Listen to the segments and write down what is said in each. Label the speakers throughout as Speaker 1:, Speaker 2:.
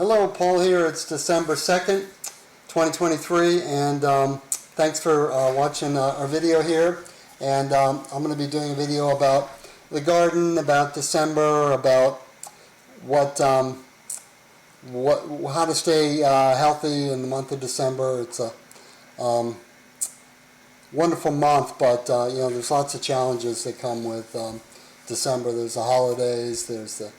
Speaker 1: Hello, Paul here. It's December 2nd, 2023, and thanks for watching our video here. And I'm going to be doing a video about the garden, about December, about how to stay healthy in the month of December. It's a wonderful month, but you know, there's lots of challenges that come with December. There's the holidays, there's the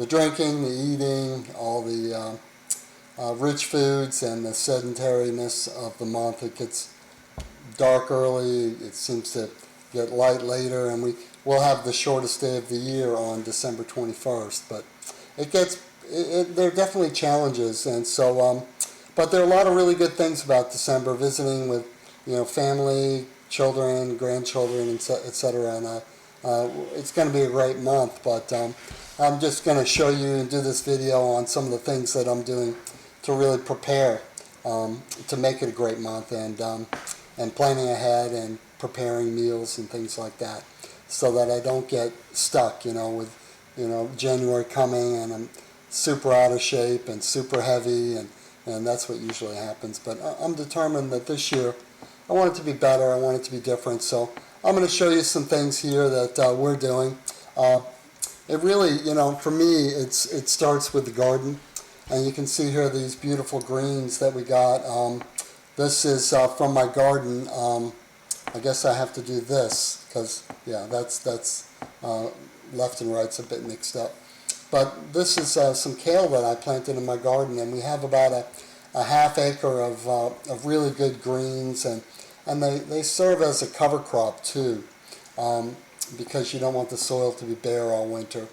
Speaker 1: drinking, the eating, all the rich foods, and the sedentariness of the month. It gets dark early, it seems to get light later, and we'll have the shortest day of the year on December 21st. But there are definitely challenges, and so but there are a lot of really good things about December. Visiting with family, children, grandchildren, etc. And it's going to be a great month. But I'm just going to show you and do this video on some of the things that I'm doing to really prepare to make it a great month, and planning ahead and preparing meals and things like that, so that I don't get stuck, with January coming and I'm super out of shape and super heavy, and that's what usually happens. But I'm determined that this year I want it to be better, I want it to be different. So I'm going to show you some things here that we're doing. It really, for me, it starts with the garden. And you can see here these beautiful greens that we got. This is from my garden. I guess I have to do this because, yeah, that's left and right's a bit mixed up. But this is some kale that I planted in my garden, and we have about a half acre of really good greens, and they serve as a cover crop too, because you don't want the soil to be bare all winter.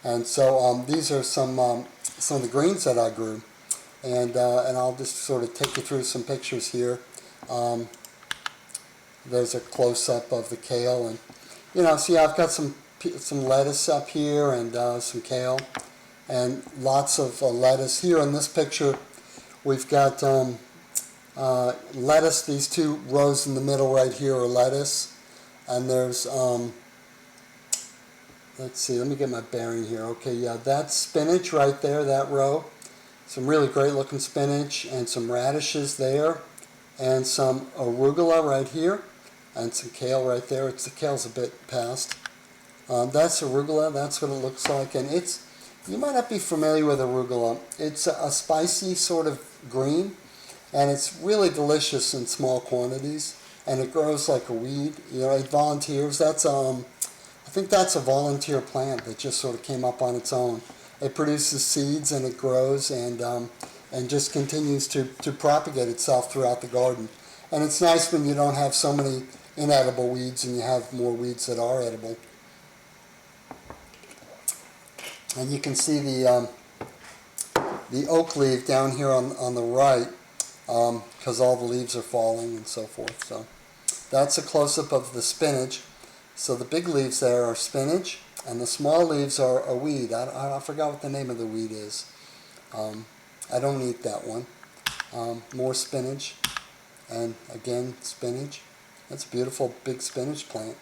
Speaker 1: And so these are some of the greens that I grew, and I'll just sort of take you through some pictures here. There's a close-up of the kale, and see, I've got some lettuce up here, and some kale, and lots of lettuce. Here in this picture we've got lettuce. These two rows in the middle right here are lettuce, and there's let's see, let me get my bearing here. Okay, yeah, that's spinach right there, that row. Some really great looking spinach, and some radishes there, and some arugula right here, and some kale right there. The kale's a bit past. That's arugula, that's what it looks like, and you might not be familiar with arugula. It's a spicy sort of green, and it's really delicious in small quantities, and it grows like a weed. It volunteers. I think that's a volunteer plant that just sort of came up on its own. It produces seeds, and it grows, and just continues to propagate itself throughout the garden. And it's nice when you don't have so many inedible weeds and you have more weeds that are edible. And you can see the oak leaf down here on the right, because all the leaves are falling and so forth. So that's a close-up of the spinach. So the big leaves there are spinach, and the small leaves are a weed. I forgot what the name of the weed is. I don't eat that one. More spinach, and again spinach. That's a beautiful big spinach plant.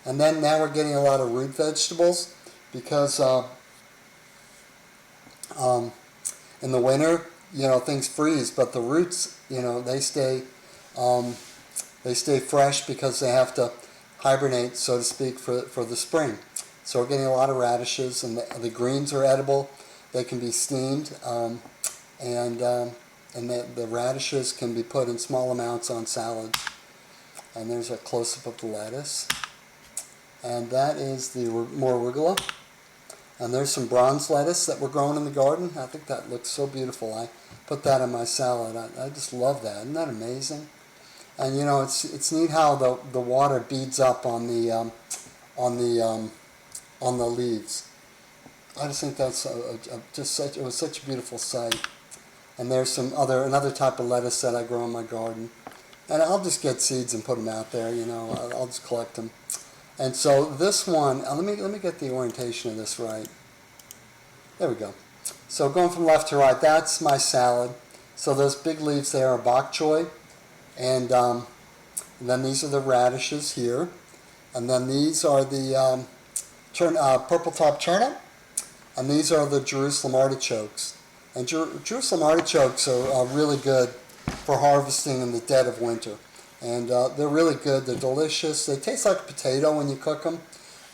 Speaker 1: And then now we're getting a lot of root vegetables, because in the winter, things freeze, but the roots, they stay fresh because they have to hibernate, so to speak, for the spring. So we're getting a lot of radishes, and the greens are edible. They can be steamed, and the radishes can be put in small amounts on salads. And there's a close-up of the lettuce. And that is the more arugula. And there's some bronze lettuce that we're growing in the garden. I think that looks so beautiful. I put that in my salad. I just love that. Isn't that amazing? And it's neat how the water beads up on the leaves. I just think that's it was such a beautiful sight. And there's another type of lettuce that I grow in my garden, and I'll just get seeds and put them out there. I'll just collect them. And so this one, let me get the orientation of this right. There we go. So going from left to right, that's my salad. So those big leaves there are bok choy. And then these are the radishes here, and then these are the purple top turnip, And these are the Jerusalem artichokes. And Jerusalem artichokes are really good for harvesting in the dead of winter. And they're really good. They're delicious. They taste like a potato when you cook them.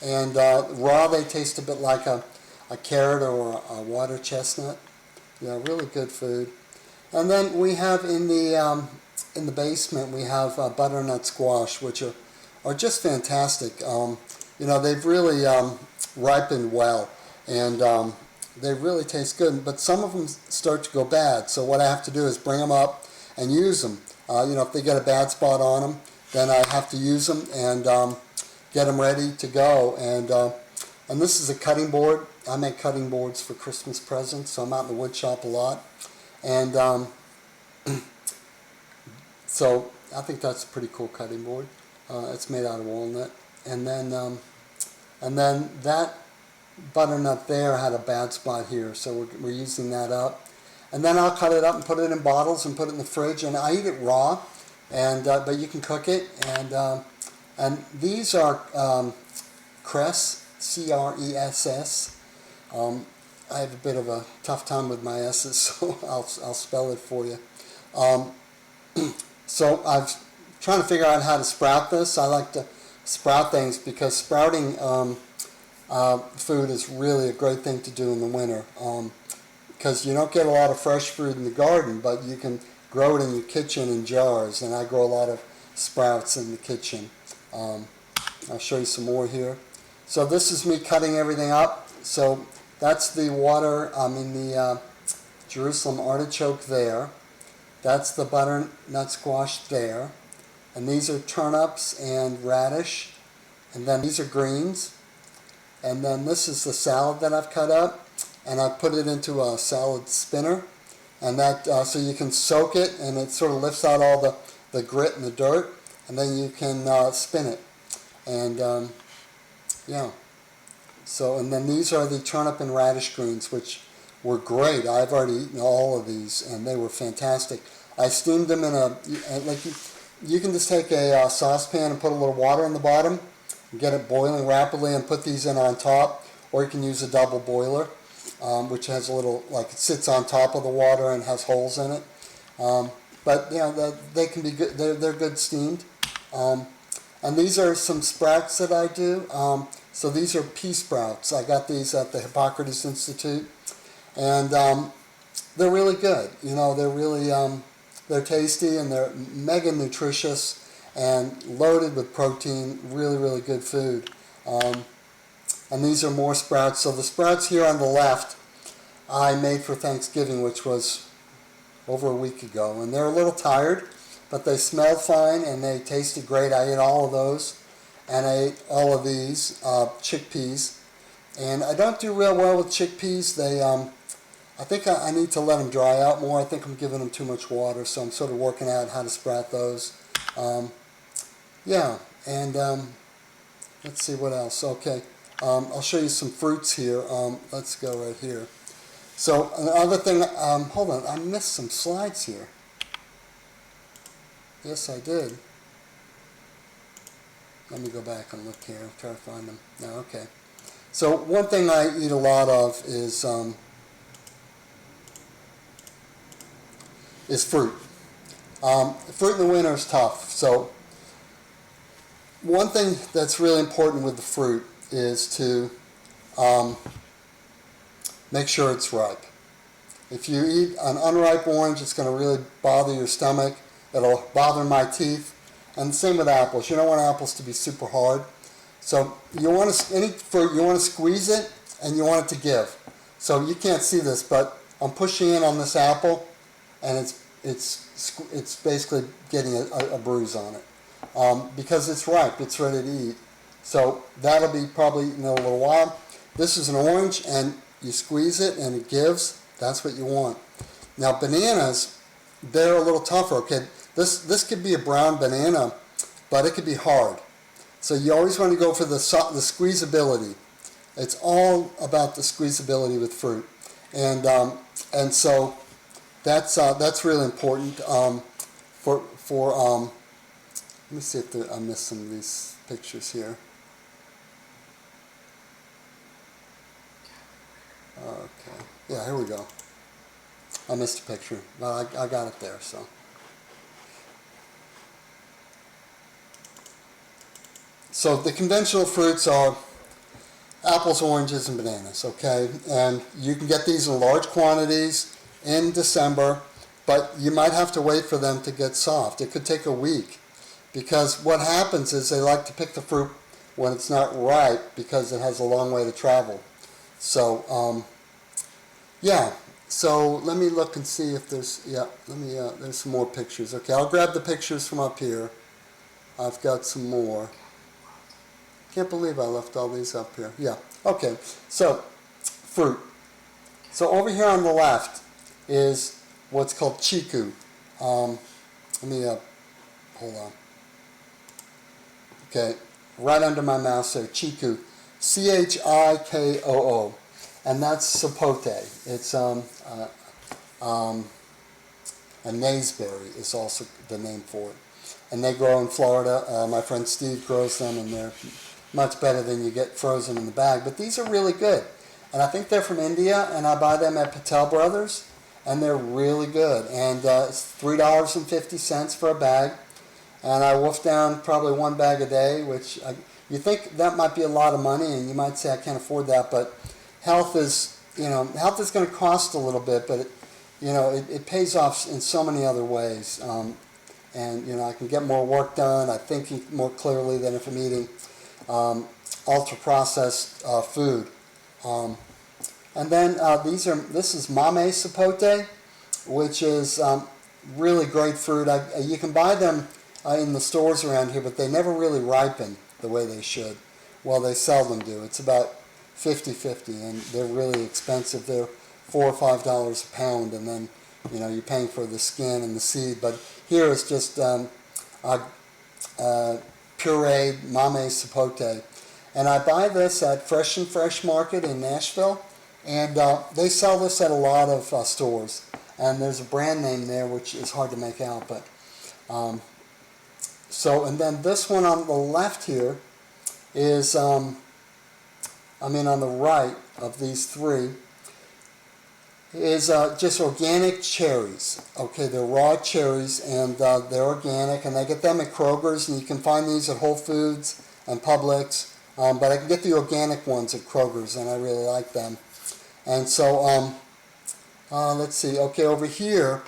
Speaker 1: And raw, they taste a bit like a carrot or a water chestnut. Yeah, really good food. And then we have in the basement, we have butternut squash, which are just fantastic. They've really ripened well, and they really taste good. But some of them start to go bad. So what I have to do is bring them up and use them. If they get a bad spot on them, then I have to use them and get them ready to go. And this is a cutting board. I make cutting boards for Christmas presents, so I'm out in the wood shop a lot. And so I think that's a pretty cool cutting board. It's made out of walnut. And then that butternut there had a bad spot here, so we're using that up. And then I'll cut it up and put it in bottles and put it in the fridge. And I eat it raw, but you can cook it. And these are cress, C-R-E-S-S. I have a bit of a tough time with my S's, so I'll spell it for you. So I'm trying to figure out how to sprout this. I like to sprout things because sprouting food is really a great thing to do in the winter. Because you don't get a lot of fresh food in the garden, but you can grow it in your kitchen in jars, and I grow a lot of sprouts in the kitchen. I'll show you some more here. So this is me cutting everything up. So that's the the Jerusalem artichoke there. That's the butternut squash there. And these are turnips and radish. And then these are greens. And then this is the salad that I've cut up. And I've put it into a salad spinner. And that so you can soak it, and it sort of lifts out all the grit and the dirt. And then you can spin it. And yeah. So, and then these are the turnip and radish greens, which were great. I've already eaten all of these, and they were fantastic. I steamed them in you can just take a saucepan and put a little water in the bottom, and get it boiling rapidly, and put these in on top. Or you can use a double boiler, which has a little, it sits on top of the water and has holes in it. But they can be good. They're good steamed. And these are some sprouts that I do. So these are pea sprouts. I got these at the Hippocrates Institute, and they're really good. They're tasty, and they're mega nutritious and loaded with protein. Really, really good food. And these are more sprouts. So the sprouts here on the left, I made for Thanksgiving, which was over a week ago, and they're a little tired, but they smelled fine and they tasted great. I ate all of those. And I ate all of these chickpeas, and I don't do real well with chickpeas. I think I need to let them dry out more. I think I'm giving them too much water, so I'm sort of working out how to sprout those. Yeah, and let's see what else. Okay, I'll show you some fruits here. Let's go right here. So another thing. Hold on, I missed some slides here. Yes, I did. Let me go back and look here, try to find them. No, okay. So one thing I eat a lot of is fruit. Fruit in the winter is tough. So one thing that's really important with the fruit is to make sure it's ripe. If you eat an unripe orange, it's going to really bother your stomach. It'll bother my teeth. And the same with apples. You don't want apples to be super hard. So you want any fruit, you want to squeeze it, and you want it to give. So you can't see this, but I'm pushing in on this apple, and it's basically getting a bruise on it because it's ripe. It's ready to eat. So that'll be probably in a little while. This is an orange, and you squeeze it, and it gives. That's what you want. Now bananas, they're a little tougher. Okay. This could be a brown banana, but it could be hard. So you always want to go for the squeezability. It's all about the squeezability with fruit, and so that's really important for. Let me see if I missed some of these pictures here. Okay. Yeah, here we go. I missed a picture, but I got it there, so. So the conventional fruits are apples, oranges, and bananas, okay? And you can get these in large quantities in December, but you might have to wait for them to get soft. It could take a week, because what happens is they like to pick the fruit when it's not ripe because it has a long way to travel. So, yeah. So let me look and see if there's, yeah, there's some more pictures. Okay, I'll grab the pictures from up here. I've got some more. Can't believe I left all these up here. Yeah, okay. So, fruit. So over here on the left is what's called chiku. Let me, hold on. Okay, right under my mouse there, chiku. Chikoo. And that's sapote. It's a naseberry is also the name for it. And they grow in Florida. My friend Steve grows them, and they're much better than you get frozen in the bag. But these are really good. And I think they're from India, and I buy them at Patel Brothers, and they're really good. And it's $3.50 for a bag. And I wolf down probably one bag a day, which you think that might be a lot of money, and you might say I can't afford that, but health is going to cost a little bit, but it pays off in so many other ways. And I can get more work done. I think more clearly than if I'm eating ultra-processed food. And then this is mame sapote, which is really great fruit. You can buy them in the stores around here, but they never really ripen the way they should. Well, they seldom do. It's about 50-50, and they're really expensive. They're $4 or $5 a pound, and then you're paying for the skin and the seed. But here it's just pureed mame sapote. And I buy this at Fresh and Fresh Market in Nashville, and they sell this at a lot of stores. And there's a brand name there which is hard to make out, but and then this one on the left here is on the right of these three is just organic cherries. Okay, they're raw cherries, and they're organic, and I get them at Kroger's, and you can find these at Whole Foods and Publix, but I can get the organic ones at Kroger's, and I really like them. And so, let's see. Okay, over here,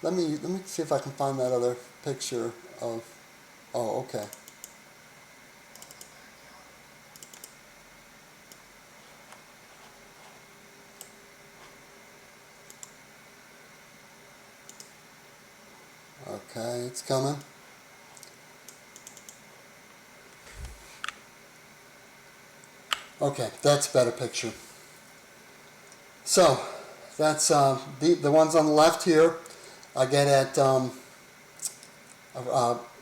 Speaker 1: let me see if I can find that other picture of. Oh, okay. Okay, it's coming. Okay, that's a better picture. So, that's the ones on the left here I get at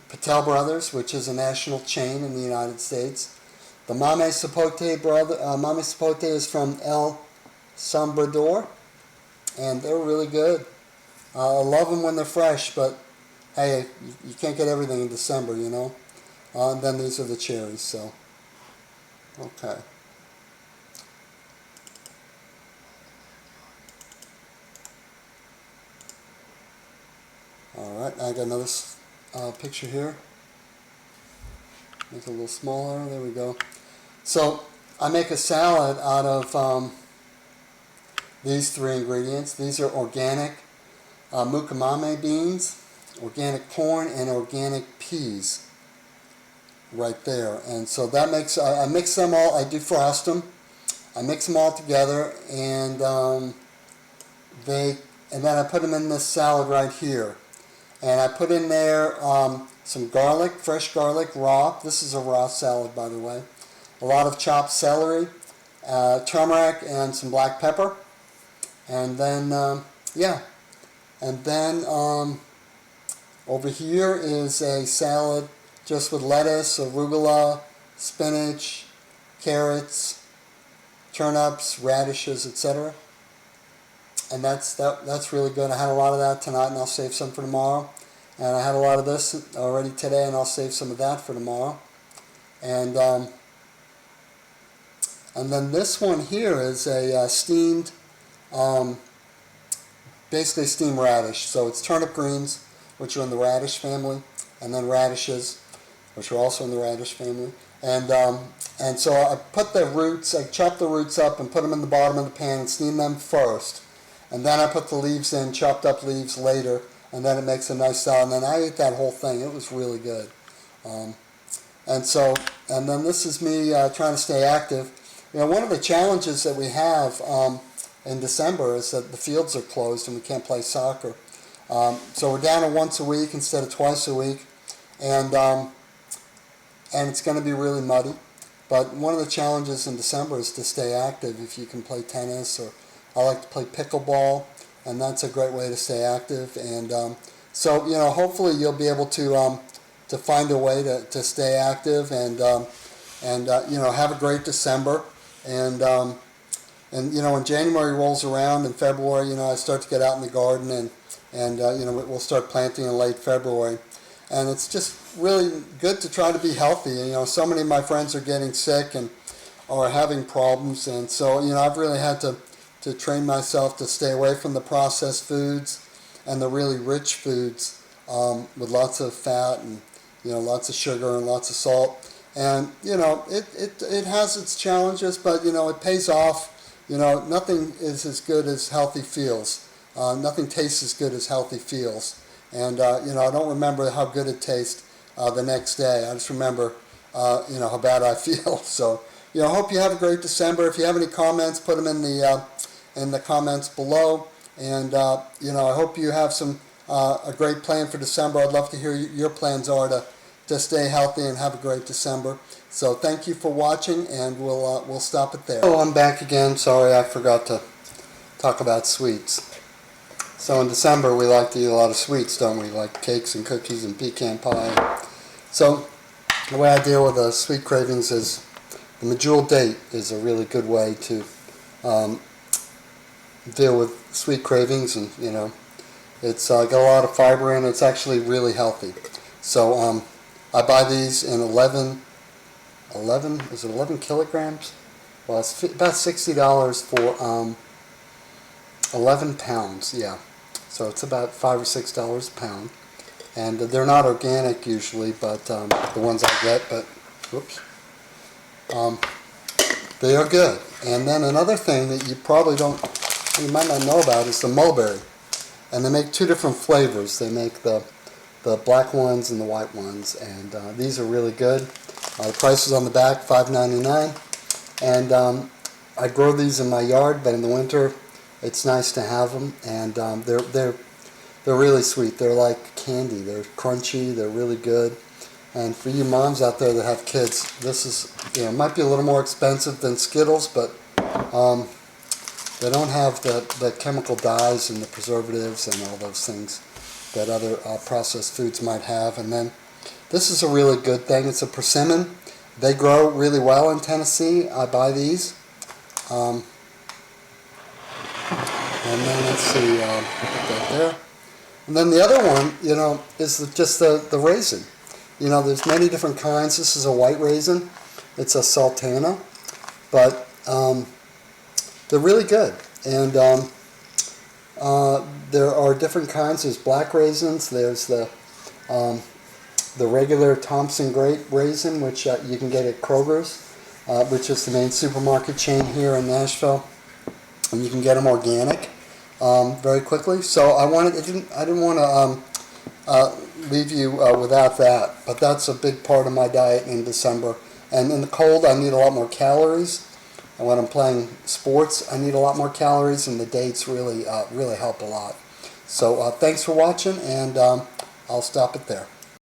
Speaker 1: Patel Brothers, which is a national chain in the United States. The mame sapote is from El Salvador, and they're really good. I love them when they're fresh, but hey, you can't get everything in December, and then these are the cherries, so, okay. Alright, I got another picture here. Make it a little smaller, there we go. So, I make a salad out of these three ingredients. These are organic mukamame beans, organic corn, and organic peas right there. And so that makes, I mix them all, I defrost them, I mix them all together, and then I put them in this salad right here. And I put in there some garlic, fresh garlic, raw. This is a raw salad, by the way. A lot of chopped celery, turmeric, and some black pepper. And then, yeah. And then over here is a salad just with lettuce, arugula, spinach, carrots, turnips, radishes, etc. And that's really good. I had a lot of that tonight, and I'll save some for tomorrow. And I had a lot of this already today, and I'll save some of that for tomorrow. And And then this one here is a steamed, basically steamed radish. So it's turnip greens, which are in the radish family, and then radishes, which are also in the radish family. And so I put the roots, I chop the roots up and put them in the bottom of the pan and steam them first. And then I put the leaves in, chopped up leaves later, and then it makes a nice salad. And then I ate that whole thing. It was really good. And then this is me trying to stay active. You know, one of the challenges that we have in December is that the fields are closed and we can't play soccer. So we're down to once a week instead of twice a week. And it's going to be really muddy. But one of the challenges in December is to stay active. If you can play tennis, or I like to play pickleball, and that's a great way to stay active. And so, you know, hopefully you'll be able to find a way to stay active and you know, have a great December. And you know, when January rolls around and February, you know, I start to get out in the garden and you know, we'll start planting in late February. And it's just really good to try to be healthy. You know, so many of my friends are getting sick and are having problems, and so, you know, I've really had to train myself to stay away from the processed foods and the really rich foods with lots of fat and, you know, lots of sugar and lots of salt. And, you know, it has its challenges, but, you know, it pays off. You know, nothing is as good as healthy feels. Nothing tastes as good as healthy feels. And, you know, I don't remember how good it tastes the next day. I just remember, you know, how bad I feel. So, you know, I hope you have a great December. If you have any comments, put them in the comments below. And, you know, I hope you have a great plan for December. I'd love to hear your plans are to stay healthy and have a great December. So thank you for watching, and we'll stop it there. Oh, I'm back again. Sorry, I forgot to talk about sweets. So in December, we like to eat a lot of sweets, don't we? Like cakes and cookies and pecan pie. So the way I deal with the sweet cravings is the medjool date is a really good way to deal with sweet cravings. And, you know, it's got a lot of fiber in it. It's actually really healthy. So I buy these in 11 kilograms? Well, it's about $60 for 11 pounds, yeah. So it's about $5 or $6 a pound. And they're not organic usually, but the ones I get, but, whoops. They are good. And then another thing that you might not know about is the mulberry. And they make two different flavors. They make the black ones and the white ones. And these are really good. The price is on the back, $5.99. And I grow these in my yard, but in the winter, it's nice to have them, and they're really sweet. They're like candy. They're crunchy. They're really good. And for you moms out there that have kids, this is, you know, might be a little more expensive than Skittles, but they don't have the chemical dyes and the preservatives and all those things that other processed foods might have. And then this is a really good thing. It's a persimmon. They grow really well in Tennessee. I buy these. And then let's see, put that there. And then the other one, you know, is just the raisin. You know, there's many different kinds. This is a white raisin. It's a sultana. But they're really good. And there are different kinds. There's black raisins. There's the regular Thompson Grape raisin, which you can get at Kroger's, which is the main supermarket chain here in Nashville. And you can get them organic very quickly. So I didn't want to leave you without that. But that's a big part of my diet in December. And in the cold, I need a lot more calories. And when I'm playing sports, I need a lot more calories, and the dates really help a lot. So thanks for watching, and I'll stop it there.